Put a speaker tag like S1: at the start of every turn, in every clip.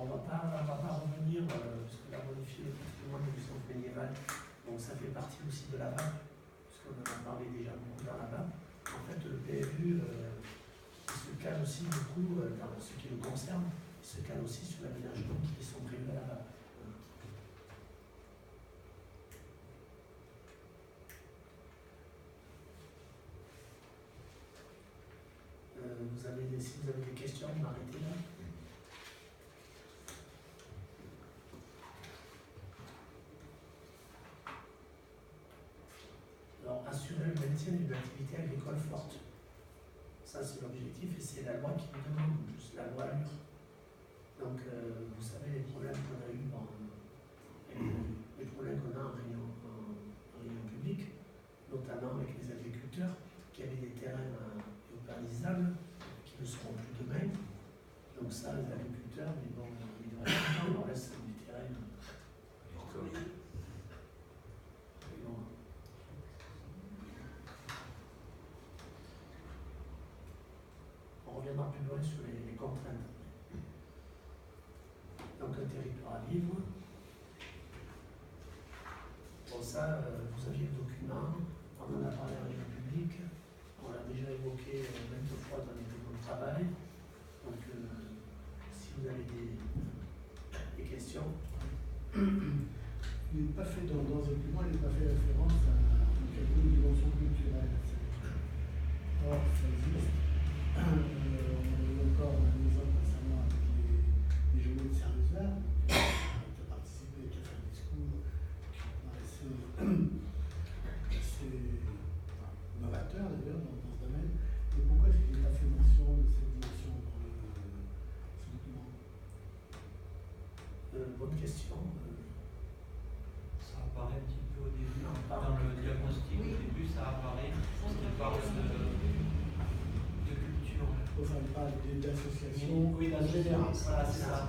S1: on ne va pas revenir, parce que la modifier le patrimoine du centre médiéval, donc ça fait partie aussi de la VAP, puisqu'on en a parlé déjà beaucoup dans la VAP. En fait, le PLU il se cale aussi beaucoup dans ce qui le concerne, il se cale aussi sur l'aménagement qui sont prévus à la VAP. Si vous avez des questions, vous m'arrêtez là. Alors, assurer le maintien d'une activité agricole forte. Ça, c'est l'objectif et c'est la loi qui nous demande, plus la loi ALUR. Donc, vous savez les problèmes qu'on a eu les problèmes qu'on a en réunion publique, notamment avec les agriculteurs qui avaient des terrains urbanisables qui ne seront plus demain. Donc ça, les agriculteurs, ils vont on leur laisse du terrain. On reviendra plus loin sur les contraintes. Donc un territoire à vivre. Pour ça, vous aviez le document, on en a parlé en réunion publique, on l'a déjà évoqué maintes fois dans les groupes de travail. Donc, si vous avez des questions.
S2: Il n'est pas fait dans ce document, il n'est pas fait référence à une dimension culturelle. Or, ça existe. On a eu encore un exemple récemment avec les journées de service là, qui a participé, qui a fait un discours qui paraissait assez novateur d'ailleurs dans ce domaine. Et pourquoi est-ce qu'il n'est pas fait mention de cette dimension dans ce document?
S1: Bonne question.
S3: Ça apparaît un petit peu au début, dans le diagnostic, au début ça apparaît, on parle de culture.
S2: Enfin, il parle d'associations.
S3: Oui, d'associations, voilà, c'est ça.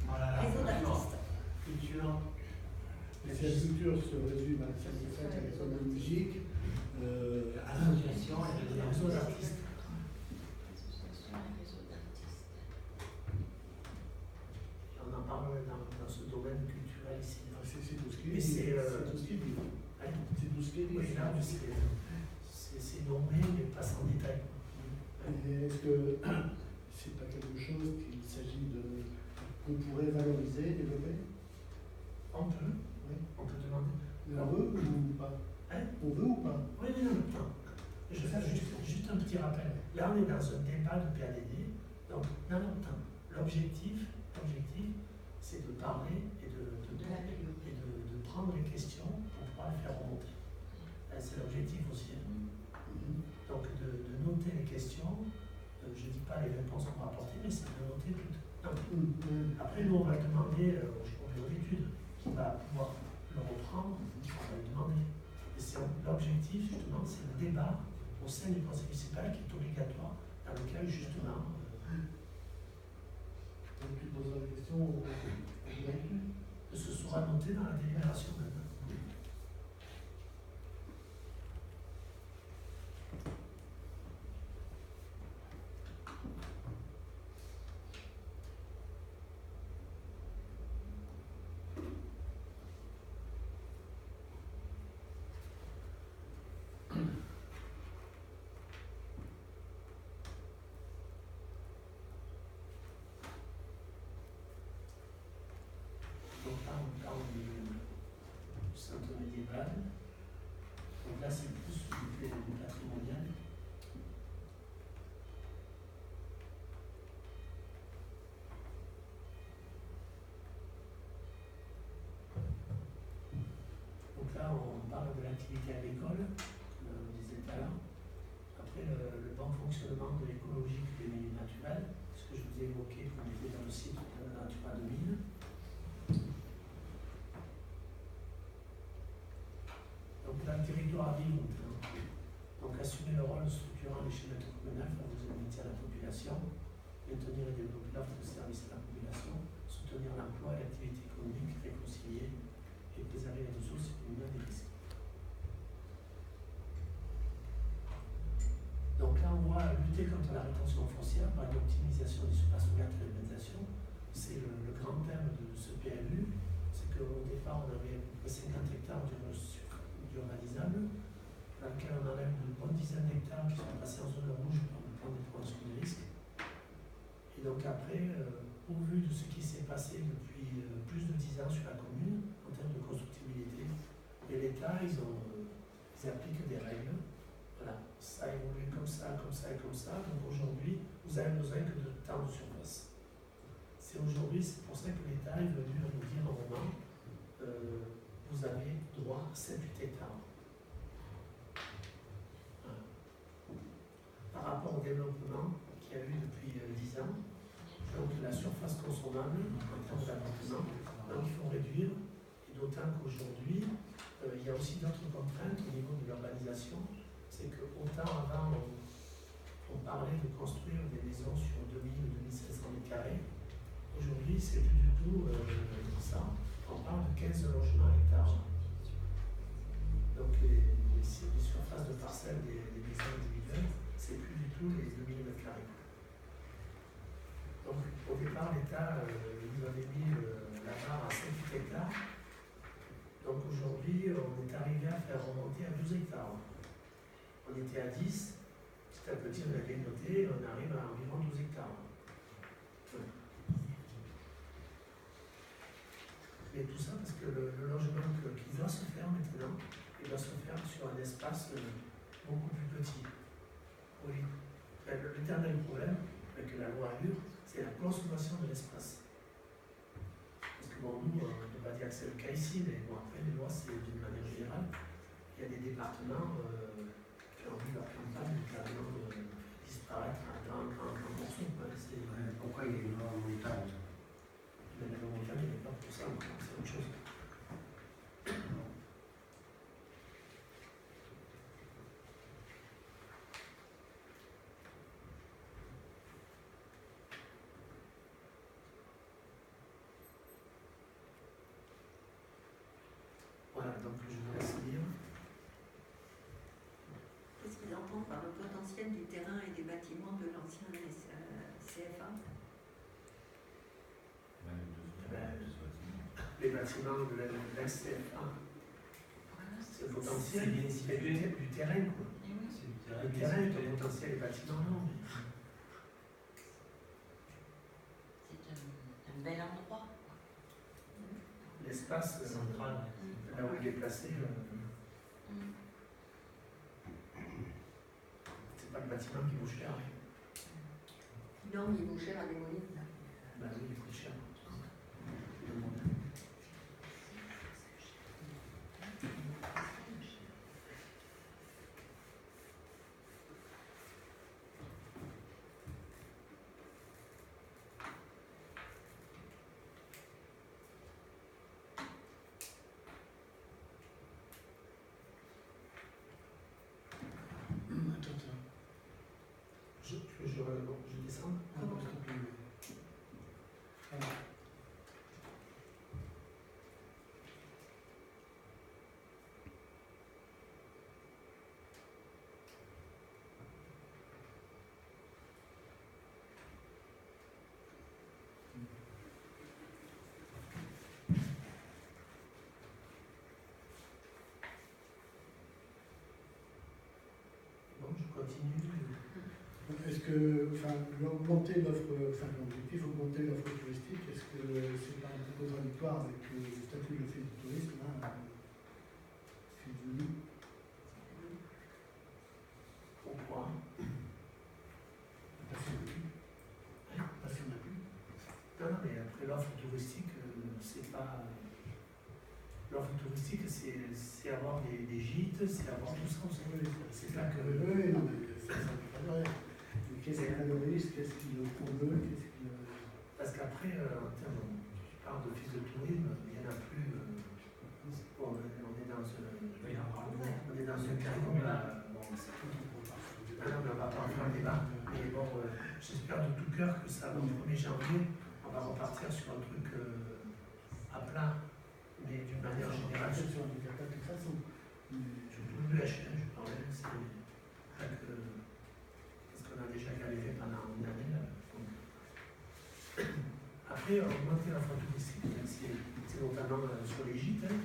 S3: Voilà,
S4: Réseau d'artistes.
S3: Culture.
S2: Et si la culture se résume à celle qui fait à l'école de musique,
S3: association et réseau d'artistes.
S1: On en parle dans ce domaine culturel ici.
S2: c'est tout ce qui est
S1: Mais
S2: dit.
S1: c'est
S2: C'est tout ce qui est dit. C'est tout ce qui est dit.
S1: Oui, là, c'est nommé, mais pas sans détail.
S2: Et est-ce que c'est pas quelque chose qu'il s'agit de qu'on pourrait valoriser, développer?
S1: On peut,
S2: Oui.
S1: on peut demander.
S2: On veut ou pas? On veut ou pas?
S1: Oui, mais non, attends. Je vais faire juste un petit rappel. Là, on est dans un débat de PADD. Donc, non, attends. L'objectif, c'est de parler et de prendre les questions pour pouvoir les faire remonter. C'est l'objectif aussi. Donc, de noter les questions. Je ne dis pas les réponses qu'on va apporter, mais c'est de noter toutes. Après, nous, on va demander au bureau d'études qui va pouvoir le reprendre, on va lui demander. Et c'est l'objectif, justement, c'est le débat au sein du conseil municipal qui est obligatoire, dans lequel, justement,
S2: Donc tu poseras la question au directeur.
S1: ce sera noté dans la délibération maintenant. Donc là, on parle du centre médiéval. Donc là, c'est plus du patrimonial. Donc là, on parle de l'activité agricole, comme on disait tout à l'heure. Après, le bon fonctionnement de l'écologie des milieux naturels, ce que je vous ai évoqué quand on était dans le site de la Natura 2000. Donc là, le territoire à vivre, donc assumer le rôle structurant des schémas communaux, favoriser le maintien de la population, maintenir et développer l'offre de services à la population, soutenir l'emploi et l'activité économique, réconcilier et préserver les ressources communales des risques. Donc là, on voit lutter contre la rétention foncière par une optimisation des surfaces ouvertes et l'urbanisation. C'est le grand qu'après, au vu de ce qui s'est passé depuis plus de 10 ans sur la commune, en termes de constructibilité, et l'État, ils appliquent des règles. Voilà, ça a évolué comme ça, comme ça et comme ça. Donc aujourd'hui, vous avez besoin que de temps de surface. C'est aujourd'hui, c'est pour ça que l'État est venu à nous dire à un moment, vous avez droit à 7-8 hectares. Voilà. Par rapport au développement qu'il y a eu depuis 10 ans, donc la surface consommable en termes d'appartements, donc il faut réduire, et d'autant qu'aujourd'hui, il y a aussi d'autres contraintes au niveau de l'urbanisation. C'est qu'autant avant, on parlait de construire des maisons sur 2000-2500 mètres carrés. Aujourd'hui, c'est plus du tout ça. On parle de 15 logements hectares. Donc les surfaces de parcelles des maisons individuelles, c'est plus du tout les 2000 mètres carrés. Donc au départ, l'État nous avait mis la barre à 7 hectares. Donc aujourd'hui, on est arrivé à faire remonter à 12 hectares. On était à 10, petit à petit on avait noté, on arrive à environ 12 hectares. Et tout ça parce que le logement qui doit se faire maintenant, il doit se faire sur un espace beaucoup plus petit. Oui. L'éternel problème avec la loi Allure, c'est la consommation de l'espace. Parce que bon, nous, on ne peut pas dire que c'est le cas ici, mais bon, après les lois, c'est d'une manière générale. Il y a des départements qui ont vu leur campagne carrément disparaître en morceaux.
S4: Pourquoi il y a une loi en montagne?
S1: Mais la loi montagne, il n'est pas pour ça, c'est autre chose. Voilà, donc je vous laisse lire.
S5: Qu'est-ce qu'ils entendent par le potentiel du terrain et des bâtiments de l'ancien CFA?
S1: Les bâtiments de l'ex-CFA, c'est le potentiel
S3: C'est bien situé.
S1: du terrain, quoi.
S3: C'est du terrain.
S1: Le terrain est un potentiel, les bâtiments, non.
S6: C'est un bel endroit.
S1: L'espace
S3: Central.
S1: là où il est placé, c'est pas le bâtiment qui vaut cher.
S5: Non, il vaut cher à démolir.
S1: Ben oui, il coûte cher. Je descends. Bon, je continue.
S2: Est-ce que, enfin, augmenter l'offre, enfin, l'objectif, augmenter l'offre touristique, est-ce que c'est pas un peu contradictoire avec le statut de l'office du tourisme, là, c'est du
S1: Pourquoi?
S2: Parce qu'on n'a plus. Parce qu'on n'a plus.
S1: Non, non, mais après l'offre touristique, c'est pas. L'offre touristique, c'est avoir des gîtes, c'est avoir tout ça aussi. C'est pas que.
S2: Oui, non, mais ça ne veut pas dire. Mais qu'est-ce qu'il valorise, qu'est-ce qu'il promeut, qu'est-ce qu'il.
S1: Parce qu'après, en termes, tu parles d'office de tourisme, il n'y en a plus. Bon, on est dans un carton là. Bon, c'est tout. Ah non, mais on va pas en faire un débat. Mais bon, j'espère de tout cœur que ça, le 1er janvier, on va repartir sur un truc à plat. Mais d'une manière générale,
S2: sur un indicateur de toute façon.
S1: surtout le BHN, je parlais, c'est parce qu'on a déjà galéré pendant une année. Là. Après, augmenter la flotte touristique, c'est notamment sur les gîtes. Hein.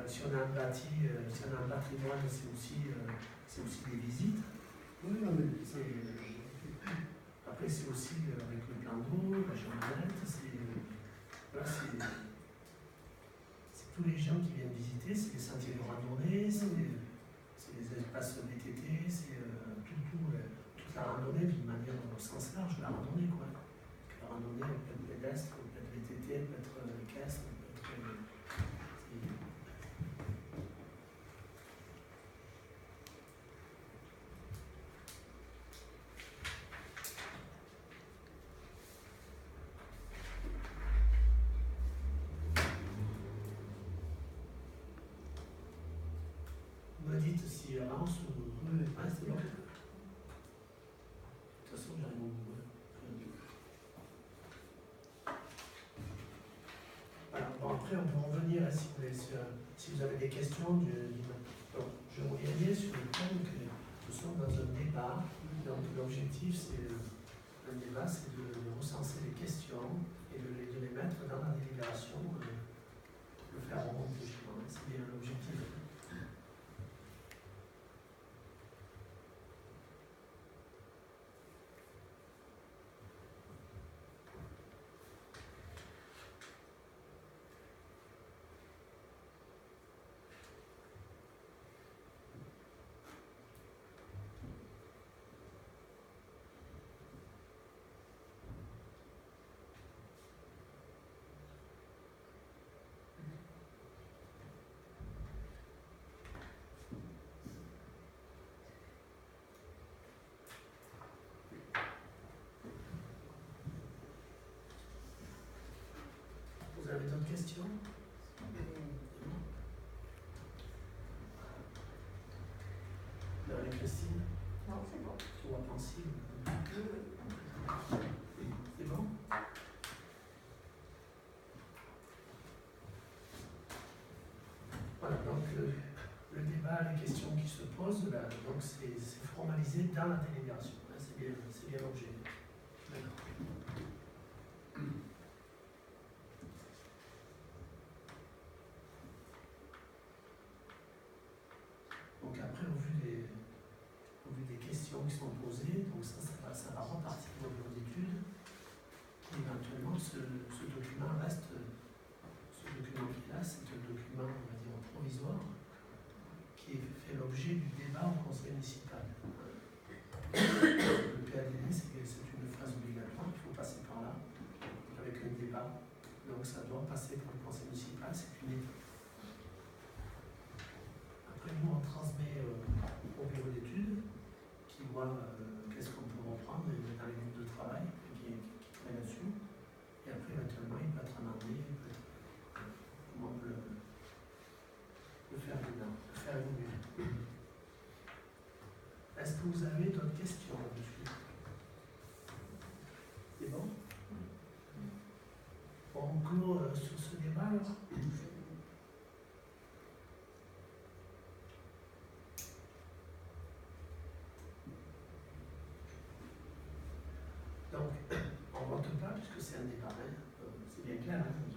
S1: Si on a un bâti, si on a un patrimoine, c'est aussi des visites.
S2: Oui, non, mais
S1: C'est- Après, c'est aussi avec le plan d'eau, la géomètre, voilà, c'est tous les gens qui viennent visiter, c'est les sentiers de randonnée, c'est les espaces VTT, c'est toute la randonnée d'une manière au sens large, la randonnée quoi. La randonnée, elle peut être pédestre, elle peut être VTT, elle peut être équestre, elle peut être. Vous me dites si avance ou. Ah, c'est bon. De toute façon, j'arrive au bout. Voilà. Bon, après, on peut revenir si vous voulez, si vous avez des questions. Donc, je reviens sur le point que nous sommes dans un débat. Donc, l'objectif, c'est un débat, c'est de recenser les questions et de les mettre dans la délibération, le faire remonter. C'est bien l'objectif. Vous avez d'autres questions? Marie-Christine?
S5: Non, c'est bon.
S1: Tu vois pensive? C'est bon? Voilà, donc le débat, les questions qui se posent, là, donc c'est formalisé dans la délibération. Là, c'est bien l'objet. D'accord. Donc après, au vu des questions qui sont posées, donc ça va repartir dans vos études. Et éventuellement, ce document reste, ce document qui est là, c'est un document, on va dire, provisoire, qui fait l'objet du débat au conseil municipal. Le PADD, c'est une phase obligatoire, il faut passer par là, avec un débat. Donc ça doit passer par le conseil municipal, c'est une étape. Après, nous, on transmet au bureau d'études qui voit qu'est-ce qu'on peut reprendre dans les groupes de travail qui travaillent là-dessus. Et après, éventuellement, il peut être amendé, comment on peut le faire évoluer. Est-ce que vous avez d'autres questions là-dessus? C'est bon? On clôt sur ce débat alors? Donc, on ne vote pas puisque c'est un débat, hein. C'est bien clair. Hein.